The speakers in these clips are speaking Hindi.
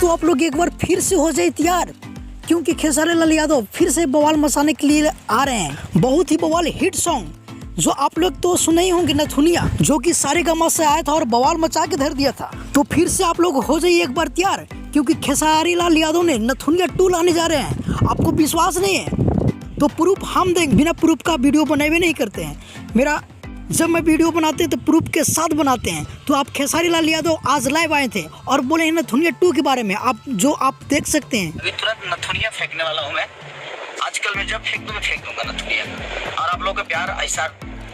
तो आप लोग एक बार फिर से हो जाए तैयार, क्योंकि खेसारी लाल यादव फिर से बवाल मचाने के लिए आ रहे हैं। बहुत ही बवाल हिट सॉन्ग जो आप लोग तो सुने ही होंगे, नथुनिया, जो कि सारेगामा से आया था और बवाल मचा के धर दिया था। तो फिर से आप लोग हो जाइए एक बार तैयार, क्योंकि खेसारी लाल यादव ने नथुनिया 2 लाने जा रहे हैं। आपको विश्वास नहीं है तो प्रूफ हम देंगे, बिना प्रूफ का वीडियो बनाए नहीं करते हैं। जब मैं वीडियो बनाते हैं तो प्रूफ के साथ बनाते हैं। तो आप खेसारी लाल यादव आज लाइव आए थे और बोले हैं नथुनिया 2 के बारे में, आप देख सकते हैं। अभी तुरंत नथुनिया फेंकने वाला हूँ मैं। आजकल मैं जब फेंक दूँ मैं फेंक दूंगा नथुनिया, और आप लोगों का प्यार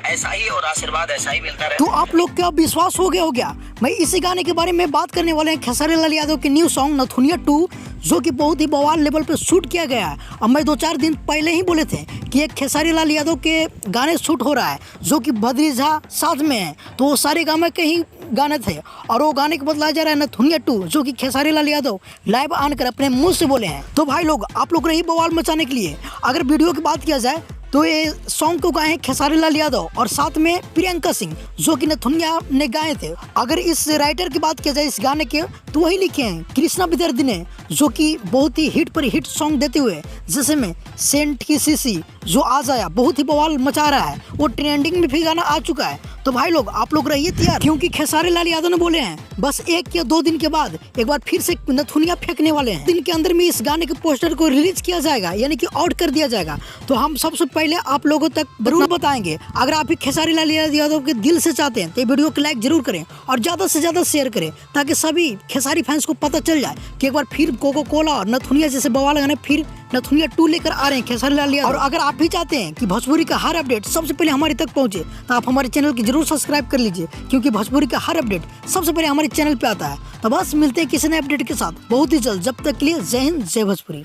ऐसा ही और आशीर्वाद ऐसा ही मिलता रहे। तो आप लोग का विश्वास हो गया। मैं इसी गाने के बारे में बात करने वाले हैं, खेसारी लाल यादव के न्यू सॉन्ग नथुनिया 2, जो कि बहुत ही बवाल लेवल पे शूट किया गया है। अब मैं 2-4 दिन पहले ही बोले थे कि एक खेसारी लाल यादव के गाने शूट हो रहा है, जो कि बद्री झा साथ में है। तो वो सारे गाने के ही गाने थे और वो गाने को बदलाया जा रहा है नथुनिया 2, जो कि खेसारी लाल यादव लाइव आनकर अपने मुंह से बोले हैं। तो भाई लोग, आप लोग रही बवाल मचाने के लिए। अगर वीडियो की बात किया जाए तो ये सॉन्ग को गाए हैं खेसारी लाल यादव और साथ में प्रियंका सिंह, जो कि नथुनिया ने गाए थे। अगर इस राइटर की बात किया जाए इस गाने के, तो वही लिखे हैं कृष्णा विद्यार्थी ने, जो कि बहुत ही हिट पर हिट सॉन्ग देते हुए, जैसे में सेंट की शीशी जो आज आया, बहुत ही बवाल मचा रहा है। वो ट्रेंडिंग में भी गाना आ चुका है। तो भाई लोग, आप लोग रहिए तैयार, क्योंकि खेसारी लाल यादव ने बोले हैं बस 1 या 2 दिन के बाद एक बार फिर से नथुनिया फेंकने वाले हैं। दिन के अंदर में इस गाने के पोस्टर को रिलीज किया जाएगा, यानी कि आउट कर दिया जाएगा। तो हम सबसे पहले आप लोगों तक जरूर बताएंगे। अगर आप भी खेसारी लाल यादव के दिल से चाहते हैं तो वीडियो को लाइक जरूर करें और ज्यादा से ज्यादा शेयर करें, ताकि सभी खेसारी फैंस को पता चल जाए कि एक बार फिर कोको कोला और नथुनिया जैसे बवाल गाने फिर नथुनिया 2 लेकर आ रहे हैं खेसारी लाल यादव। और अगर आप भी चाहते हैं कि भोजपुरी का हर अपडेट सबसे पहले हमारे तक पहुंचे, तो आप हमारे चैनल की जरूर सब्सक्राइब कर लीजिए, क्योंकि भोजपुरी का हर अपडेट सबसे पहले हमारे चैनल पे आता है। तो बस मिलते हैं किसी नए अपडेट के साथ बहुत ही जल्द। जब तक के लिए जय हिंद, जय भोजपुरी।